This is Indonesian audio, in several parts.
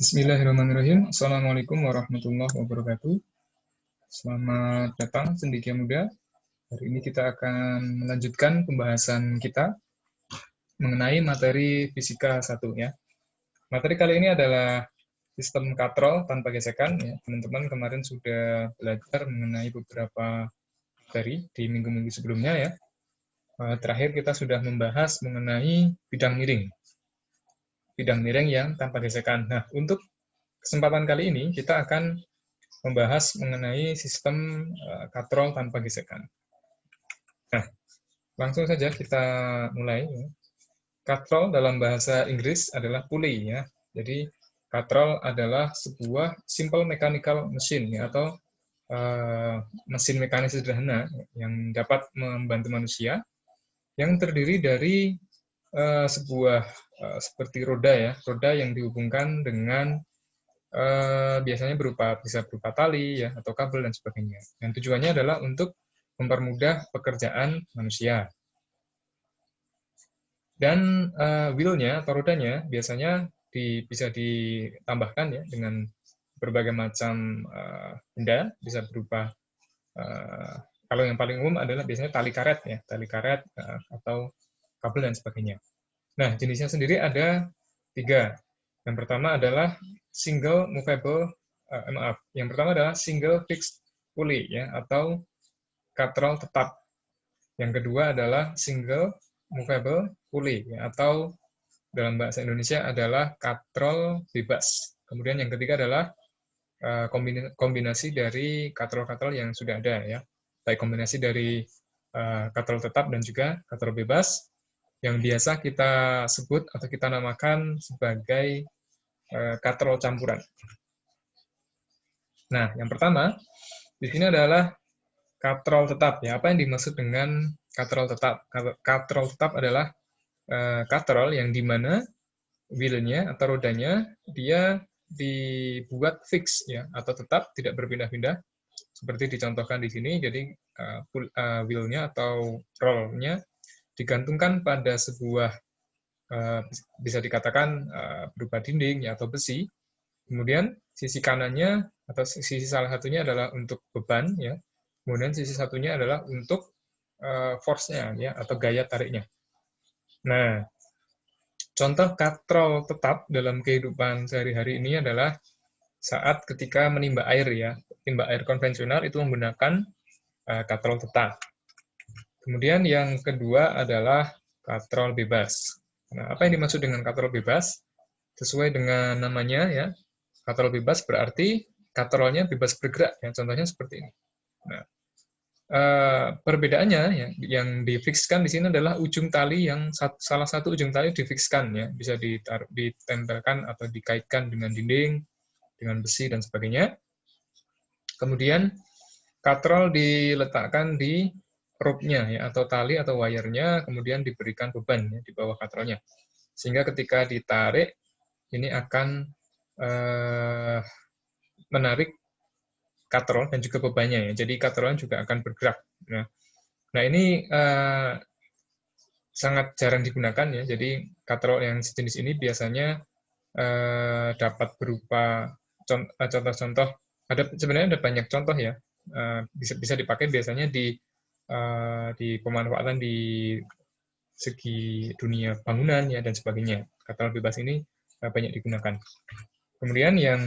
Bismillahirrahmanirrahim. Assalamualaikum warahmatullahi wabarakatuh. Selamat datang cendekia muda. Hari ini kita akan melanjutkan pembahasan kita mengenai materi fisika 1 ya. Materi kali ini adalah sistem katrol tanpa gesekan ya. Teman-teman kemarin sudah belajar mengenai beberapa materi di minggu-minggu sebelumnya ya. Terakhir kita sudah membahas mengenai bidang miring. Bidang miring yang tanpa gesekan. Nah, untuk kesempatan kali ini kita akan membahas mengenai sistem katrol tanpa gesekan. Nah, langsung saja kita mulai. Katrol dalam bahasa Inggris adalah pulley ya. Jadi katrol adalah sebuah simple mechanical machine ya, atau mesin mekanis sederhana yang dapat membantu manusia, yang terdiri dari sebuah seperti roda ya, roda yang dihubungkan dengan biasanya bisa berupa tali ya, atau kabel dan sebagainya. Dan tujuannya adalah untuk mempermudah pekerjaan manusia. Dan wheel-nya atau rodanya biasanya bisa ditambahkan ya dengan berbagai macam benda, bisa berupa kalau yang paling umum adalah biasanya tali karet ya, atau kabel dan sebagainya. Nah, jenisnya sendiri ada 3. Yang pertama adalah single movable, yang pertama adalah single fixed pulley ya, atau katrol tetap. Yang kedua adalah single movable pulley ya, atau dalam bahasa Indonesia adalah katrol bebas. Kemudian yang ketiga adalah kombinasi dari katrol-katrol yang sudah ada ya, baik kombinasi dari katrol tetap dan juga katrol bebas, yang biasa kita sebut atau kita namakan sebagai katrol campuran. Nah, yang pertama di sini adalah katrol tetap ya. Apa yang dimaksud dengan katrol tetap? Katrol tetap adalah katrol yang dimana wheel-nya atau rodanya dia dibuat fix ya, atau tetap, tidak berpindah-pindah seperti dicontohkan di sini. Jadi wheel-nya atau roll-nya digantungkan pada sebuah bisa dikatakan berupa dinding ya, atau besi. Kemudian sisi kanannya atau sisi salah satunya adalah untuk beban ya. Kemudian sisi satunya adalah untuk force-nya ya, atau gaya tariknya. Nah, contoh katrol tetap dalam kehidupan sehari-hari ini adalah saat ketika menimba air ya. Timba air konvensional itu menggunakan katrol tetap. Kemudian yang kedua adalah katrol bebas. Nah, apa yang dimaksud dengan katrol bebas? Sesuai dengan namanya ya, katrol bebas berarti katrolnya bebas bergerak ya. Contohnya seperti ini. Nah, perbedaannya ya, yang difikskan di sini adalah ujung tali, yang salah satu ujung tali difikskan ya, bisa ditempelkan atau dikaitkan dengan dinding, dengan besi dan sebagainya. Kemudian katrol diletakkan di rope-nya ya, atau tali atau wire-nya, kemudian diberikan beban ya, di bawah katrolnya. Sehingga ketika ditarik ini akan menarik katrol dan juga bebannya ya. Jadi katrolnya juga akan bergerak. Nah ini sangat jarang digunakan ya. Jadi katrol yang sejenis ini biasanya dapat berupa contoh-contoh. Sebenarnya ada banyak contoh ya. Bisa dipakai biasanya di pemanfaatan di segi dunia bangunan ya dan sebagainya. Katrol bebas ini banyak digunakan. Kemudian yang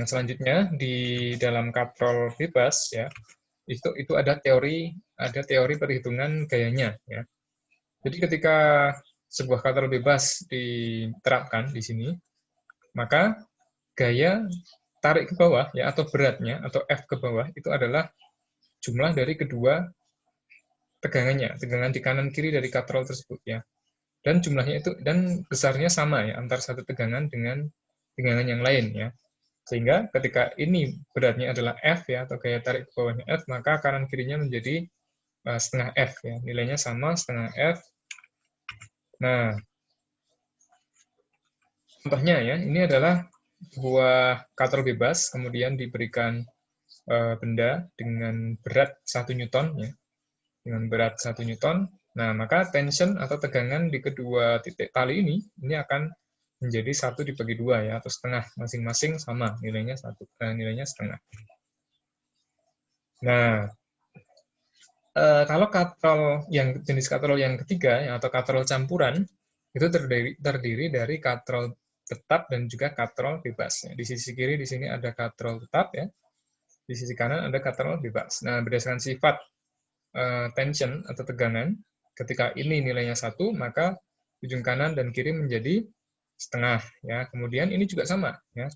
selanjutnya di dalam katrol bebas ya, itu ada teori perhitungan gayanya ya. Jadi ketika sebuah katrol bebas diterapkan di sini, maka gaya tarik ke bawah ya, atau beratnya atau F ke bawah itu adalah jumlah dari kedua tegangan di kanan kiri dari katrol tersebut ya. Dan jumlahnya itu dan besarnya sama ya, antar satu tegangan dengan tegangan yang lain ya. Sehingga ketika ini beratnya adalah F ya, atau gaya tarik ke bawahnya F, maka kanan kirinya menjadi setengah F ya. Nilainya sama, setengah F. Nah, contohnya ya, ini adalah sebuah katrol bebas, kemudian diberikan benda dengan berat 1 Newton ya. Dengan berat 1 Newton. Nah, maka tension atau tegangan di kedua titik tali ini akan menjadi 1 dibagi 2 ya, atau setengah, masing-masing sama, nilainya nilainya setengah. Nah, kalau katrol yang jenis katrol yang ketiga ya, atau katrol campuran itu terdiri dari katrol tetap dan juga katrol bebas. Ya. Di sisi kiri di sini ada katrol tetap ya, di sisi kanan ada katrol bebas. Nah, berdasarkan sifat tension atau tegangan, ketika ini nilainya 1, maka ujung kanan dan kiri menjadi setengah ya. Kemudian ini juga sama ya.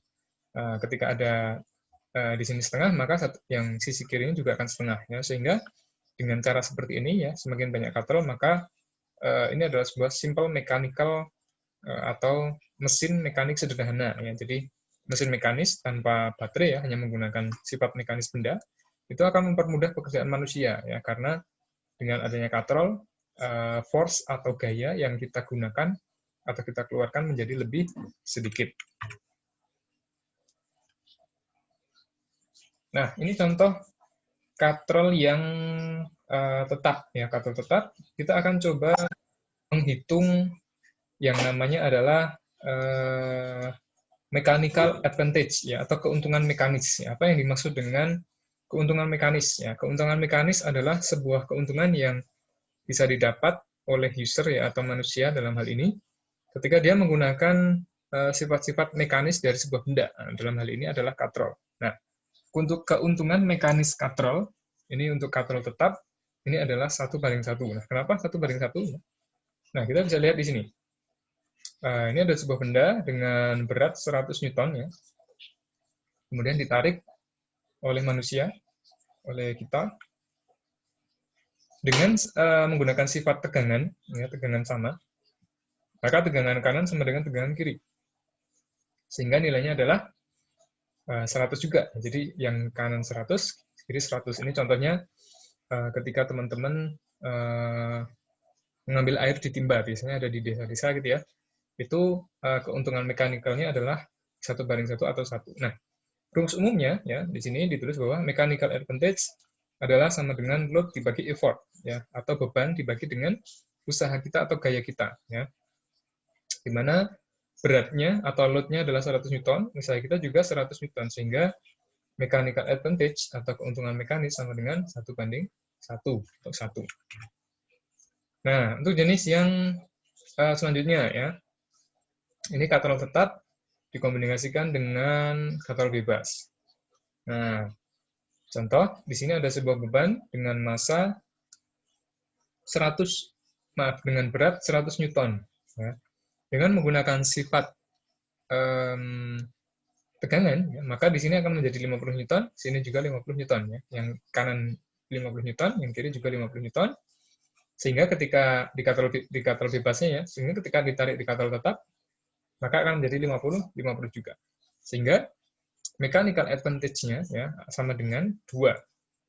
Ketika ada di sini setengah, maka yang sisi kirinya juga akan setengah ya. Sehingga dengan cara seperti ini ya, semakin banyak katrol maka ini adalah sebuah simple mechanical atau mesin mekanik sederhana ya. Jadi mesin mekanis tanpa baterai ya, hanya menggunakan sifat mekanis benda, itu akan mempermudah pekerjaan manusia ya, karena dengan adanya katrol, force atau gaya yang kita gunakan atau kita keluarkan menjadi lebih sedikit. Nah, ini contoh katrol yang tetap ya, katrol tetap. Kita akan coba menghitung yang namanya adalah mechanical advantage ya, atau keuntungan mekanis ya. Apa yang dimaksud dengan keuntungan mekanis ya? Keuntungan mekanis adalah sebuah keuntungan yang bisa didapat oleh user ya, atau manusia dalam hal ini ketika dia menggunakan sifat-sifat mekanis dari sebuah benda. Nah, dalam hal ini adalah katrol. Nah, untuk keuntungan mekanis katrol, ini untuk katrol tetap, ini adalah 1/1. Nah, kenapa 1/1? Nah, kita bisa lihat di sini. Ini ada sebuah benda dengan berat 100 Newton ya. Kemudian ditarik oleh manusia, oleh kita, dengan menggunakan sifat tegangan, ya, tegangan sama, maka tegangan kanan sama dengan tegangan kiri. Sehingga nilainya adalah 100 juga. Jadi yang kanan 100, kiri 100. Ini contohnya ketika teman-teman mengambil air di timba, biasanya ada di desa-desa gitu ya. Itu keuntungan mekanikalnya adalah 1/1 atau 1. Nah, rumus umumnya ya di sini ditulis bahwa mechanical advantage adalah sama dengan load dibagi effort ya, atau beban dibagi dengan usaha kita atau gaya kita ya. Di mana beratnya atau load-nya adalah 100 Newton, usaha kita juga 100 Newton, sehingga mechanical advantage atau keuntungan mekanis sama dengan 1/1 untuk 1. Nah, untuk jenis yang selanjutnya ya, ini katrol tetap dikombinasikan dengan katrol bebas. Nah, contoh, di sini ada sebuah beban dengan massa dengan berat 100 Newton. Ya. Dengan menggunakan sifat tegangan, ya, maka di sini akan menjadi 50 Newton, sini juga 50 Newton. Ya. Yang kanan 50 Newton, yang kiri juga 50 Newton. Sehingga ketika di katrol bebasnya ya, sehingga ketika ditarik di katrol tetap, maka akan menjadi 50 juga. Sehingga mechanical advantage-nya ya sama dengan 2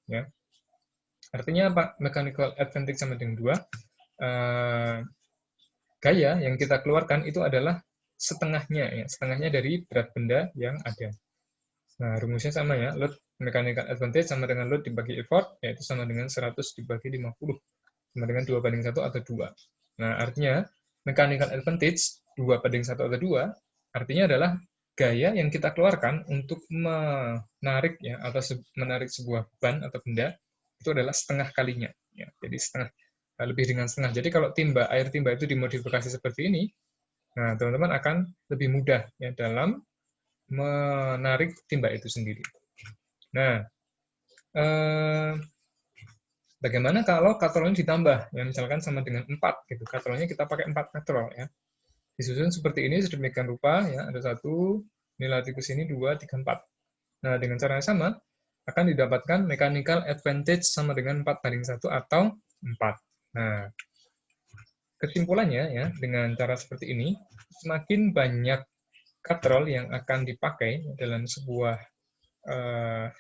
ya. Artinya apa? Mechanical advantage sama dengan 2. Gaya yang kita keluarkan itu adalah setengahnya ya, setengahnya dari berat benda yang ada. Nah, rumusnya sama ya, load mechanical advantage sama dengan load dibagi effort, yaitu sama dengan 100 dibagi 50, sama dengan 2/1 atau 2. Nah, artinya mechanical advantage 2/1 atau 2, artinya adalah gaya yang kita keluarkan untuk menarik ya, atau menarik sebuah beban atau benda itu adalah setengah kalinya ya. Jadi setengah, lebih dengan setengah. Jadi kalau air timba itu dimodifikasi seperti ini, nah teman-teman akan lebih mudah ya dalam menarik timba itu sendiri. Nah, bagaimana kalau katrolnya ditambah? Ya, misalkan sama dengan 4 gitu. Katrolnya kita pakai 4 katrol ya. Disusun seperti ini sedemikian rupa ya, ada 1, nilai ke sini 2, 3, 4. Nah, dengan cara yang sama akan didapatkan mechanical advantage sama dengan 4/1 atau 4. Nah, kesimpulannya ya, dengan cara seperti ini, semakin banyak katrol yang akan dipakai dalam sebuah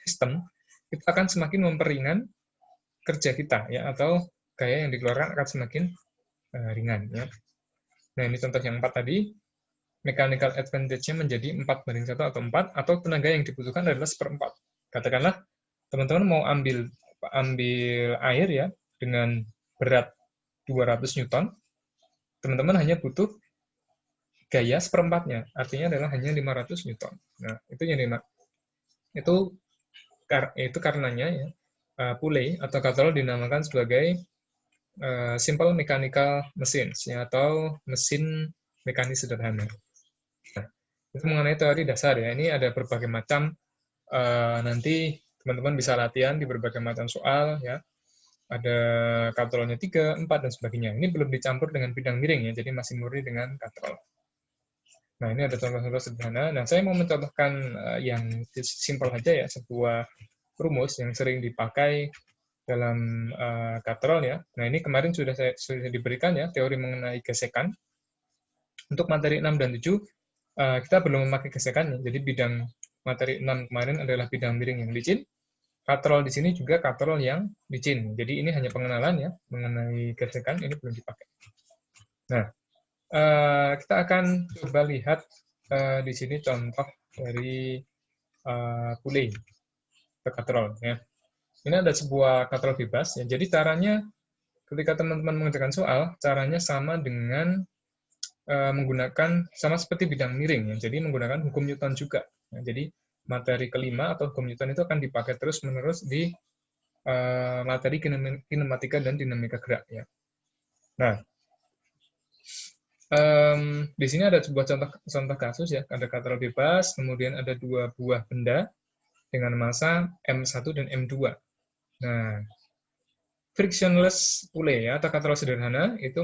sistem, itu akan semakin memperingan kerja kita ya, atau gaya yang dikeluarkan akan semakin ringan ya. Nah, ini contoh yang 4 tadi, mechanical advantage-nya menjadi 4/1 atau 4, atau tenaga yang dibutuhkan adalah 1/4. Katakanlah teman-teman mau ambil air ya dengan berat 200 Newton, teman-teman hanya butuh gaya seperempatnya, artinya adalah hanya 500 Newton. Nah, itu yang itu karenanya ya, Poulet atau katrol dinamakan sebagai simple mechanical machines ya, atau mesin mekanis sederhana. Nah, itu mengenai teori dasar ya. Ini ada berbagai macam, nanti teman-teman bisa latihan di berbagai macam soal ya. Ada katrolnya 3, 4, dan sebagainya. Ini belum dicampur dengan bidang miring ya, jadi masih murni dengan katrol. Nah, ini ada contoh-contoh sederhana. Nah, saya mau mencontohkan yang simpel saja ya, sebuah rumus yang sering dipakai dalam katrol ya. Nah, ini kemarin sudah diberikan ya, teori mengenai gesekan. Untuk materi 6 dan 7, kita belum memakai gesekan ya. Jadi bidang materi 6 kemarin adalah bidang miring yang licin. Katrol di sini juga katrol yang licin. Jadi ini hanya pengenalan ya, mengenai gesekan, ini belum dipakai. Nah, kita akan coba lihat di sini contoh dari Poulet atau katrol ya. Ini ada sebuah katrol bebas ya. Jadi caranya ketika teman-teman mengerjakan soal, caranya sama dengan menggunakan sama seperti bidang miring ya. Jadi menggunakan hukum Newton juga. Nah, jadi materi kelima atau hukum Newton itu akan dipakai terus-menerus di materi kinematika dan dinamika gerak ya. Nah, di sini ada sebuah contoh kasus ya, ada katrol bebas, kemudian ada dua buah benda dengan massa M1 dan M2. Nah, frictionless Poulet ya, atau katrol sederhana itu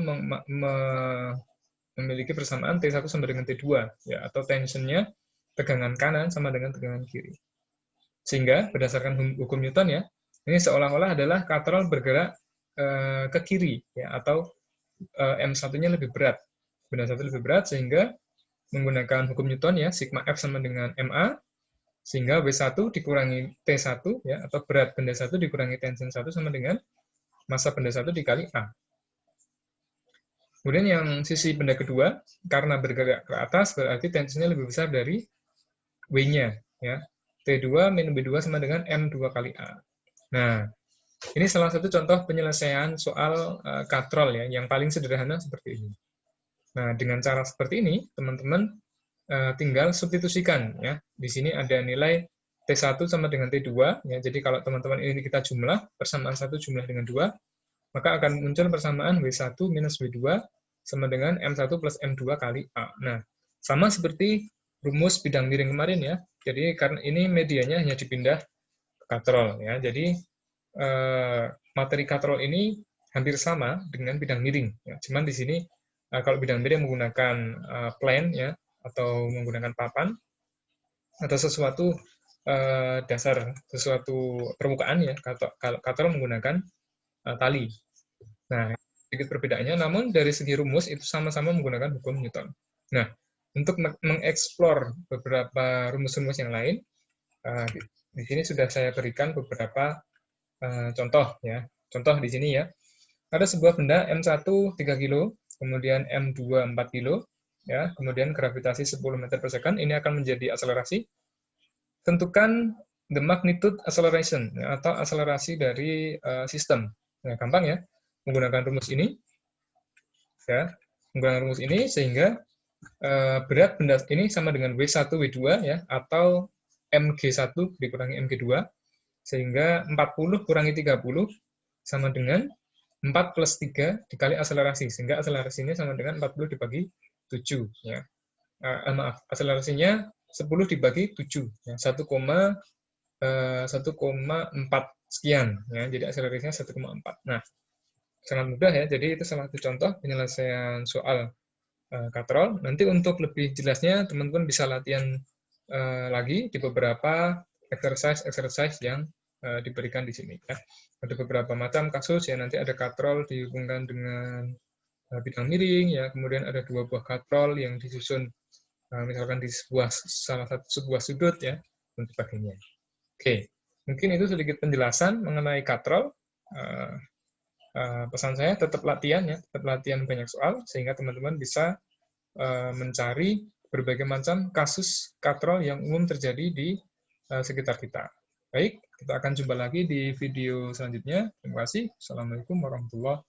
memiliki persamaan T1 sama dengan T2 ya, atau tensionnya tegangan kanan sama dengan tegangan kiri. Sehingga berdasarkan hukum Newton ya, ini seolah-olah adalah katrol bergerak ke kiri ya, atau M1-nya lebih berat. Benda satu lebih berat, sehingga menggunakan hukum Newton ya, sigma F sama dengan MA, sehingga W1 dikurangi T1 ya, atau berat benda satu dikurangi tension 1 sama dengan massa benda satu dikali A. Kemudian yang sisi benda kedua, karena bergerak ke atas, berarti tensinya lebih besar dari W-nya ya. T2 minus B2 sama dengan M2 kali A. Nah, ini salah satu contoh penyelesaian soal katrol ya, yang paling sederhana seperti ini. Nah, dengan cara seperti ini, teman-teman tinggal substitusikan ya. Di sini ada nilai T1 sama dengan T2 ya. Jadi kalau teman-teman ini kita jumlah, persamaan 1 jumlah dengan 2, maka akan muncul persamaan W1 minus W2 sama dengan M1 plus M2 kali A. Nah, sama seperti rumus bidang miring kemarin ya. Jadi karena ini medianya hanya dipindah ke katrol ya. Jadi materi katrol ini hampir sama dengan bidang miring ya. Cuman di sini kalau bidang miring menggunakan plane ya, atau menggunakan papan atau sesuatu dasar, sesuatu permukaan ya. Kalau katrol menggunakan tali. Nah, sedikit perbedaannya, namun dari segi rumus itu sama-sama menggunakan hukum Newton. Nah, untuk mengeksplor beberapa rumus-rumus yang lain, di sini sudah saya berikan beberapa contoh ya. Contoh di sini ya, ada sebuah benda M1 3 kilo, kemudian M2 4 kilo, ya, kemudian gravitasi 10 meter per second, ini akan menjadi akselerasi. Tentukan the magnitude acceleration, ya, atau akselerasi dari sistem. Nah, gampang ya, menggunakan rumus ini, ya, menggunakan rumus ini sehingga berat benda ini sama dengan W1 W2 ya, atau mg1 dikurangi mg2, sehingga 40 kurangi 30 sama dengan 4 plus 3 dikali akselerasi, sehingga akselerasinya sama dengan 40 dibagi 7 ya. Maaf, akselerasinya 10 dibagi 7 ya, 1,4 sekian ya. Jadi akselerasinya 1,4. Nah, sangat mudah ya. Jadi itu salah satu contoh penyelesaian soal katrol. Nanti untuk lebih jelasnya teman-teman bisa latihan lagi di beberapa exercise yang diberikan di sini ya. Ada beberapa macam kasus ya, nanti ada katrol dihubungkan dengan bidang miring ya, kemudian ada dua buah katrol yang disusun misalkan di sebuah sudut ya, dan sebagainya. Oke, mungkin itu sedikit penjelasan mengenai katrol. Pesan saya tetap latihan ya, tetap latihan banyak soal sehingga teman-teman bisa mencari berbagai macam kasus katrol yang umum terjadi di sekitar kita. Baik, kita akan jumpa lagi di video selanjutnya. Terima kasih. Assalamualaikum warahmatullahi wabarakatuh.